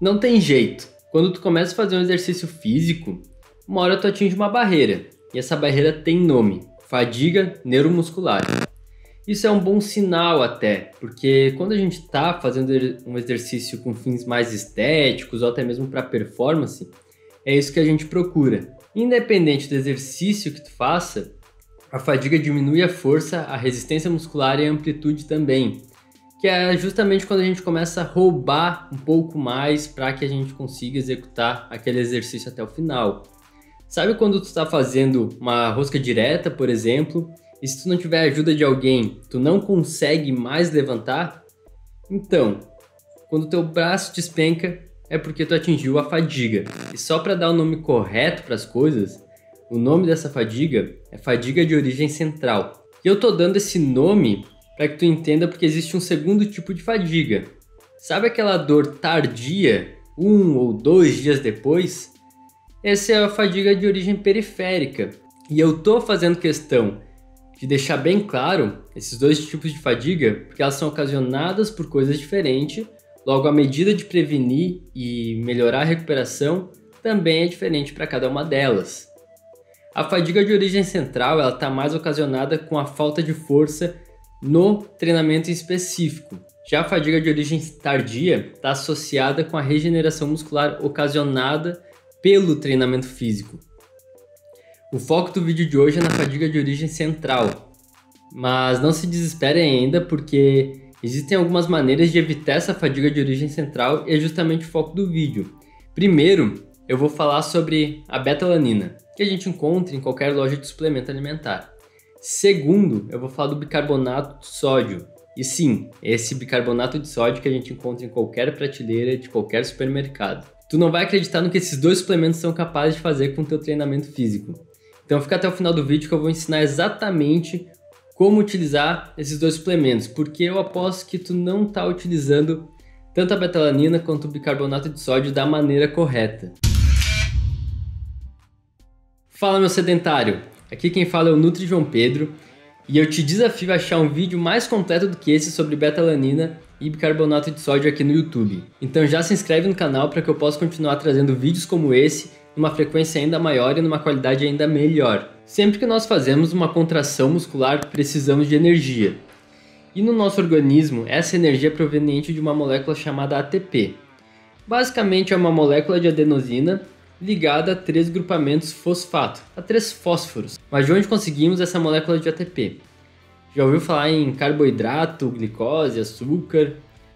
Não tem jeito. Quando tu começa a fazer um exercício físico, uma hora tu atinge uma barreira. E essa barreira tem nome: fadiga neuromuscular. Isso é um bom sinal até, porque quando a gente está fazendo um exercício com fins mais estéticos ou até mesmo para performance, é isso que a gente procura. Independente do exercício que tu faça, a fadiga diminui a força, a resistência muscular e a amplitude também, que é justamente quando a gente começa a roubar um pouco mais para que a gente consiga executar aquele exercício até o final. Sabe quando tu está fazendo uma rosca direta, por exemplo, e se tu não tiver a ajuda de alguém, tu não consegue mais levantar? Então, quando o teu braço despenca, é porque tu atingiu a fadiga. E só para dar o nome correto para as coisas, o nome dessa fadiga é fadiga de origem central. E eu tô dando esse nome para que tu entenda porque existe um segundo tipo de fadiga. Sabe aquela dor tardia, 1 ou 2 dias depois? Essa é a fadiga de origem periférica. E eu tô fazendo questão de deixar bem claro esses dois tipos de fadiga, porque elas são ocasionadas por coisas diferentes, logo a medida de prevenir e melhorar a recuperação também é diferente para cada uma delas. A fadiga de origem central está mais ocasionada com a falta de força no treinamento em específico. Já a fadiga de origem tardia está associada com a regeneração muscular ocasionada pelo treinamento físico. O foco do vídeo de hoje é na fadiga de origem central, mas não se desesperem ainda porque existem algumas maneiras de evitar essa fadiga de origem central e é justamente o foco do vídeo. Primeiro, eu vou falar sobre a betalanina, que a gente encontra em qualquer loja de suplemento alimentar. Segundo, eu vou falar do bicarbonato de sódio. E sim, esse bicarbonato de sódio que a gente encontra em qualquer prateleira de qualquer supermercado. Tu não vai acreditar no que esses dois suplementos são capazes de fazer com o teu treinamento físico. Então fica até o final do vídeo que eu vou ensinar exatamente como utilizar esses dois suplementos, porque eu aposto que tu não está utilizando tanto a betalanina quanto o bicarbonato de sódio da maneira correta. Fala, meu sedentário! Aqui quem fala é o Nutri João Pedro e eu te desafio a achar um vídeo mais completo do que esse sobre betalanina e bicarbonato de sódio aqui no YouTube. Então já se inscreve no canal para que eu possa continuar trazendo vídeos como esse numa frequência ainda maior e numa qualidade ainda melhor. Sempre que nós fazemos uma contração muscular, precisamos de energia. E no nosso organismo, essa energia é proveniente de uma molécula chamada ATP. Basicamente é uma molécula de adenosina ligada a 3 grupamentos fosfato, a 3 fósforos. Mas de onde conseguimos essa molécula de ATP? Já ouviu falar em carboidrato, glicose, açúcar?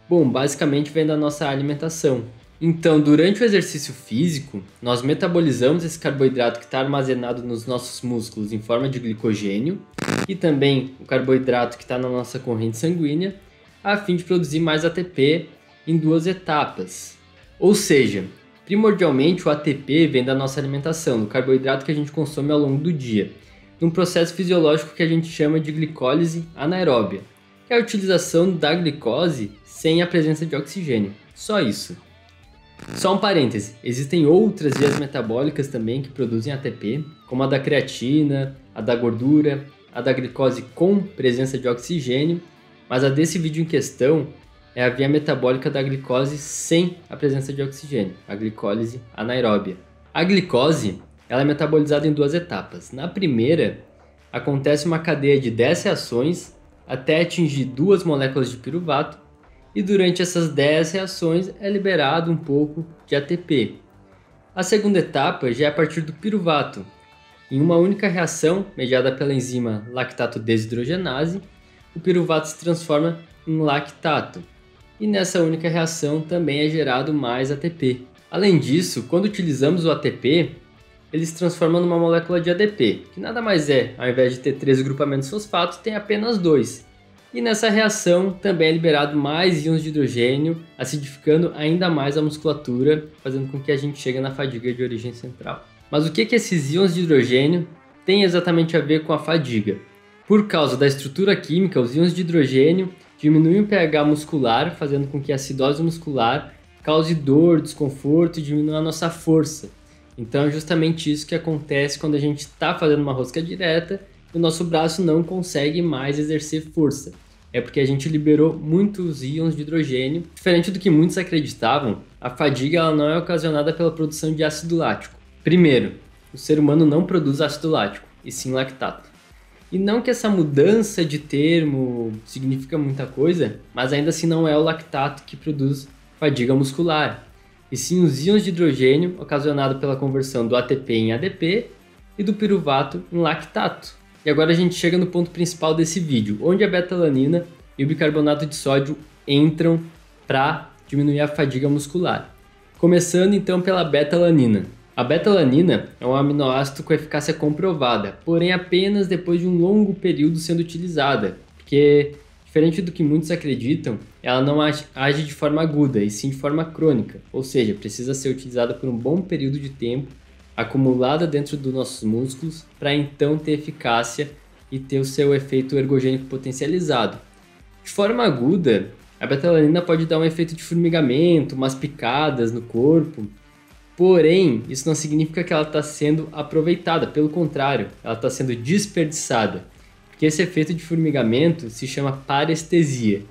Bom, basicamente vem da nossa alimentação. Então, durante o exercício físico, nós metabolizamos esse carboidrato que está armazenado nos nossos músculos em forma de glicogênio e também o carboidrato que está na nossa corrente sanguínea, a fim de produzir mais ATP em 2 etapas. Ou seja, primordialmente o ATP vem da nossa alimentação, do carboidrato que a gente consome ao longo do dia, num processo fisiológico que a gente chama de glicólise anaeróbia, que é a utilização da glicose sem a presença de oxigênio. Só isso. Só um parêntese, existem outras vias metabólicas também que produzem ATP, como a da creatina, a da gordura, a da glicose com presença de oxigênio, mas a desse vídeo em questão é a via metabólica da glicose sem a presença de oxigênio, a glicólise anaeróbia. A glicose ela é metabolizada em 2 etapas. Na primeira, acontece uma cadeia de 10 reações até atingir 2 moléculas de piruvato, e durante essas 10 reações é liberado um pouco de ATP. A segunda etapa já é a partir do piruvato. Em uma única reação, mediada pela enzima lactato desidrogenase, o piruvato se transforma em lactato. E nessa única reação também é gerado mais ATP. Além disso, quando utilizamos o ATP, ele se transforma numa molécula de ADP, que nada mais é, ao invés de ter 3 grupamentos fosfato, tem apenas 2. E nessa reação também é liberado mais íons de hidrogênio, acidificando ainda mais a musculatura, fazendo com que a gente chegue na fadiga de origem central. Mas o que esses íons de hidrogênio têm exatamente a ver com a fadiga? Por causa da estrutura química, os íons de hidrogênio diminuem o pH muscular, fazendo com que a acidose muscular cause dor, desconforto e diminua a nossa força. Então é justamente isso que acontece quando a gente está fazendo uma rosca direta e o nosso braço não consegue mais exercer força. é porque a gente liberou muitos íons de hidrogênio. Diferente do que muitos acreditavam, a fadiga ela não é ocasionada pela produção de ácido lático. Primeiro, o ser humano não produz ácido lático, e sim lactato. E não que essa mudança de termo significa muita coisa, mas ainda assim não é o lactato que produz fadiga muscular, e sim os íons de hidrogênio ocasionado pela conversão do ATP em ADP e do piruvato em lactato. E agora a gente chega no ponto principal desse vídeo, onde a beta-alanina e o bicarbonato de sódio entram para diminuir a fadiga muscular. Começando então pela beta-alanina. A beta-alanina é um aminoácido com eficácia comprovada, porém apenas depois de um longo período sendo utilizada, porque, diferente do que muitos acreditam, ela não age de forma aguda, e sim de forma crônica, ou seja, precisa ser utilizada por um bom período de tempo, acumulada dentro dos nossos músculos, para então ter eficácia e ter o seu efeito ergogênico potencializado. De forma aguda, a beta-alanina pode dar um efeito de formigamento, umas picadas no corpo, porém, isso não significa que ela está sendo aproveitada, pelo contrário, ela está sendo desperdiçada, porque esse efeito de formigamento se chama parestesia.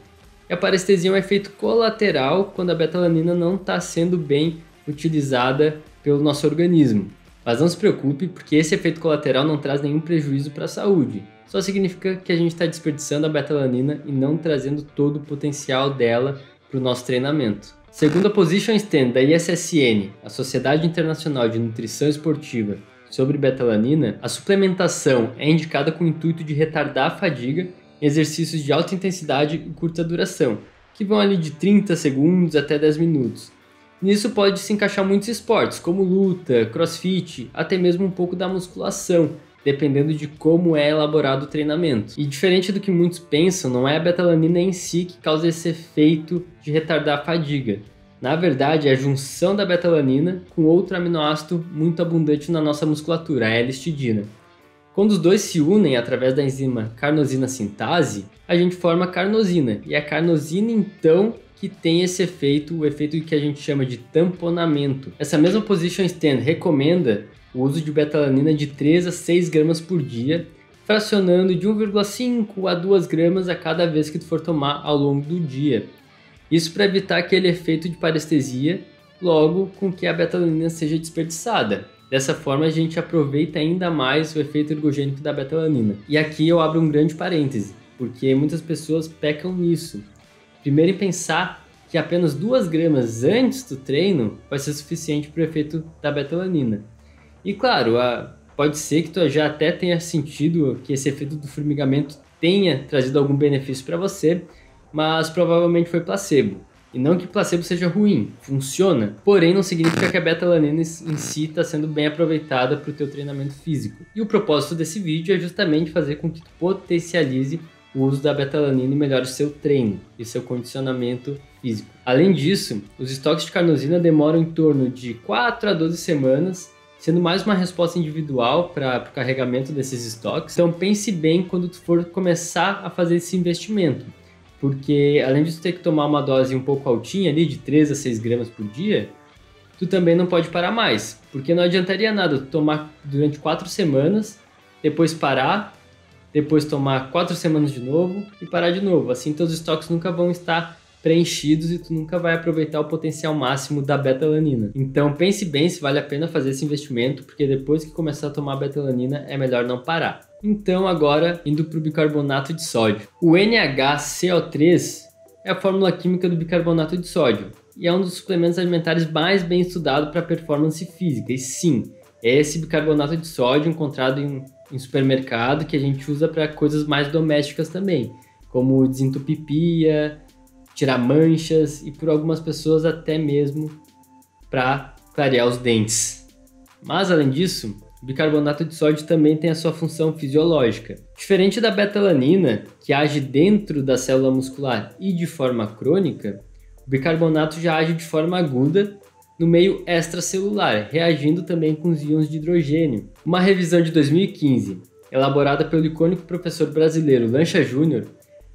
E a parestesia é um efeito colateral quando a beta-alanina não está sendo bem utilizada pelo nosso organismo. Mas não se preocupe, porque esse efeito colateral não traz nenhum prejuízo para a saúde. Só significa que a gente está desperdiçando a beta-alanina e não trazendo todo o potencial dela para o nosso treinamento. Segundo a Position Stand da ISSN, a Sociedade Internacional de Nutrição Esportiva, sobre beta-alanina, a suplementação é indicada com o intuito de retardar a fadiga em exercícios de alta intensidade e curta duração, que vão ali de 30 segundos até 10 minutos. Nisso pode se encaixar muitos esportes, como luta, crossfit, até mesmo um pouco da musculação, dependendo de como é elaborado o treinamento. E diferente do que muitos pensam, não é a beta-alanina em si que causa esse efeito de retardar a fadiga. Na verdade, é a junção da beta-alanina com outro aminoácido muito abundante na nossa musculatura, a L-histidina. Quando os dois se unem através da enzima carnosina sintase, a gente forma a carnosina, e é a carnosina então que tem esse efeito, o efeito que a gente chama de tamponamento. Essa mesma Position Stand recomenda o uso de beta-alanina de 3 a 6 gramas por dia, fracionando de 1,5 a 2 gramas a cada vez que tu for tomar ao longo do dia. Isso para evitar aquele efeito de parestesia, logo com que a beta-alanina seja desperdiçada. Dessa forma a gente aproveita ainda mais o efeito ergogênico da beta-alanina. E aqui eu abro um grande parêntese, porque muitas pessoas pecam nisso. Primeiro em pensar que apenas 2 gramas antes do treino vai ser suficiente para o efeito da beta-alanina. E claro, pode ser que tu já até tenha sentido que esse efeito do formigamento tenha trazido algum benefício para você, mas provavelmente foi placebo. E não que placebo seja ruim, funciona, porém não significa que a beta-alanina em si está sendo bem aproveitada para o teu treinamento físico. E o propósito desse vídeo é justamente fazer com que tu potencialize o uso da beta-alanina e melhore o seu treino e seu condicionamento físico. Além disso, os estoques de carnosina demoram em torno de 4 a 12 semanas, sendo mais uma resposta individual para o carregamento desses estoques. Então pense bem quando tu for começar a fazer esse investimento, porque além de tu ter que tomar uma dose um pouco altinha ali, de 3 a 6 gramas por dia, tu também não pode parar mais, porque não adiantaria nada tu tomar durante 4 semanas, depois parar, depois tomar 4 semanas de novo e parar de novo. Assim teus estoques nunca vão estar preenchidos e tu nunca vai aproveitar o potencial máximo da beta-alanina. Então pense bem se vale a pena fazer esse investimento, porque depois que começar a tomar beta-alanina é melhor não parar. Então agora indo para o bicarbonato de sódio. O NaCO3 é a fórmula química do bicarbonato de sódio e é um dos suplementos alimentares mais bem estudado para performance física. E sim, é esse bicarbonato de sódio encontrado em supermercado que a gente usa para coisas mais domésticas também, como desentupir pia, tirar manchas e por algumas pessoas até mesmo para clarear os dentes. Mas além disso, o bicarbonato de sódio também tem a sua função fisiológica. Diferente da beta-alanina, que age dentro da célula muscular e de forma crônica, o bicarbonato já age de forma aguda no meio extracelular, reagindo também com os íons de hidrogênio. Uma revisão de 2015, elaborada pelo icônico professor brasileiro Lancha Júnior,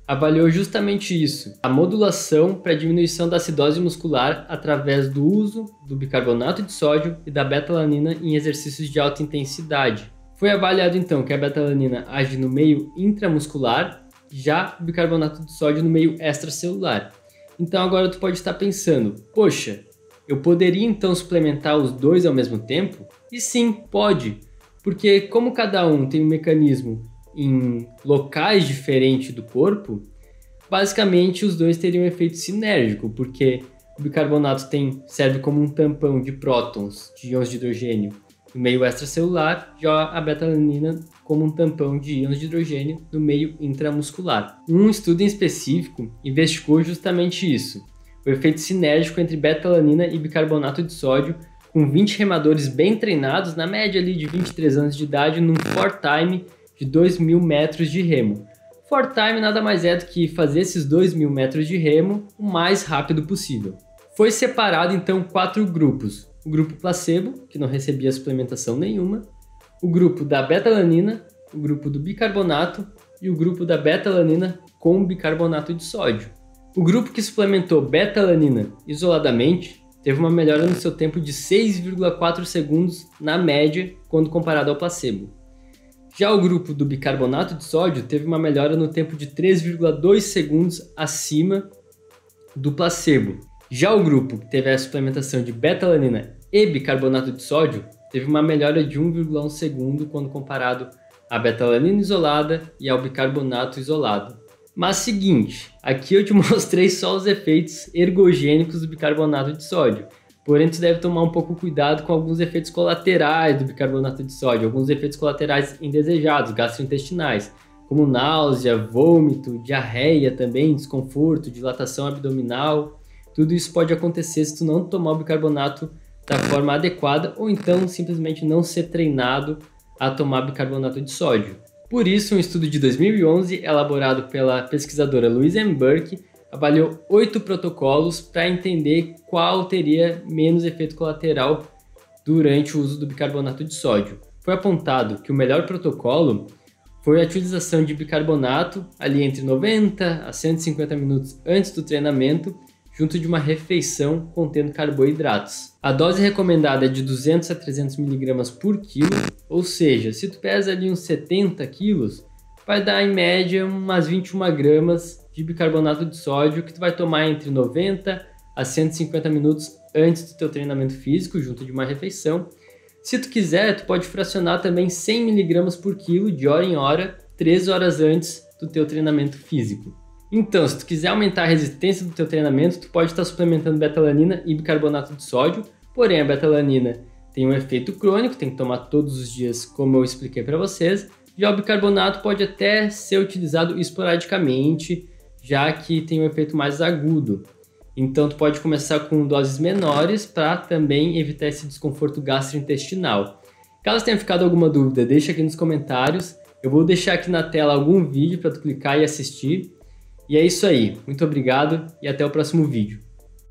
avaliou justamente isso, a modulação para diminuição da acidose muscular através do uso do bicarbonato de sódio e da beta-alanina em exercícios de alta intensidade. Foi avaliado então que a beta-alanina age no meio intramuscular, já o bicarbonato de sódio no meio extracelular. Então agora tu pode estar pensando, poxa, eu poderia então suplementar os dois ao mesmo tempo? E sim, pode, porque como cada um tem um mecanismo em locais diferentes do corpo, basicamente os dois teriam um efeito sinérgico, porque o bicarbonato serve como um tampão de prótons, de íons de hidrogênio, no meio extracelular, já a beta-alanina como um tampão de íons de hidrogênio no meio intramuscular. Um estudo em específico investigou justamente isso, o efeito sinérgico entre beta-alanina e bicarbonato de sódio, com 20 remadores bem treinados, na média ali de 23 anos de idade, num for time de 2.000 metros de remo. For time nada mais é do que fazer esses 2.000 metros de remo o mais rápido possível. Foi separado então 4 grupos. O grupo placebo, que não recebia suplementação nenhuma, o grupo da beta-alanina, o grupo do bicarbonato e o grupo da beta-alanina com bicarbonato de sódio. O grupo que suplementou beta-alanina isoladamente teve uma melhora no seu tempo de 6,4 segundos na média quando comparado ao placebo. Já o grupo do bicarbonato de sódio teve uma melhora no tempo de 3,2 segundos acima do placebo. Já o grupo que teve a suplementação de beta-alanina e bicarbonato de sódio teve uma melhora de 1,1 segundo quando comparado à beta-alanina isolada e ao bicarbonato isolado. Mas seguinte, aqui eu te mostrei só os efeitos ergogênicos do bicarbonato de sódio. Porém, tu deve tomar um pouco cuidado com alguns efeitos colaterais do bicarbonato de sódio, alguns efeitos colaterais indesejados, gastrointestinais, como náusea, vômito, diarreia também, desconforto, dilatação abdominal. Tudo isso pode acontecer se tu não tomar o bicarbonato da forma adequada ou então simplesmente não ser treinado a tomar bicarbonato de sódio. Por isso, um estudo de 2011, elaborado pela pesquisadora Louise M. Burke, avaliou 8 protocolos para entender qual teria menos efeito colateral durante o uso do bicarbonato de sódio. Foi apontado que o melhor protocolo foi a utilização de bicarbonato ali entre 90 a 150 minutos antes do treinamento, junto de uma refeição contendo carboidratos. A dose recomendada é de 200 a 300 mg por quilo, ou seja, se tu pesa ali uns 70 quilos, vai dar em média umas 21 gramas de bicarbonato de sódio que tu vai tomar entre 90 a 150 minutos antes do teu treinamento físico, junto de uma refeição. Se tu quiser, tu pode fracionar também 100 mg por quilo de hora em hora, 3 horas antes do teu treinamento físico. Então, se tu quiser aumentar a resistência do teu treinamento, tu pode estar suplementando beta-alanina e bicarbonato de sódio, porém a beta-alanina tem um efeito crônico, tem que tomar todos os dias, como eu expliquei para vocês. Já o bicarbonato pode até ser utilizado esporadicamente, já que tem um efeito mais agudo. Então, tu pode começar com doses menores para também evitar esse desconforto gastrointestinal. Caso tenha ficado alguma dúvida, deixa aqui nos comentários. Eu vou deixar aqui na tela algum vídeo para tu clicar e assistir. E é isso aí. Muito obrigado e até o próximo vídeo.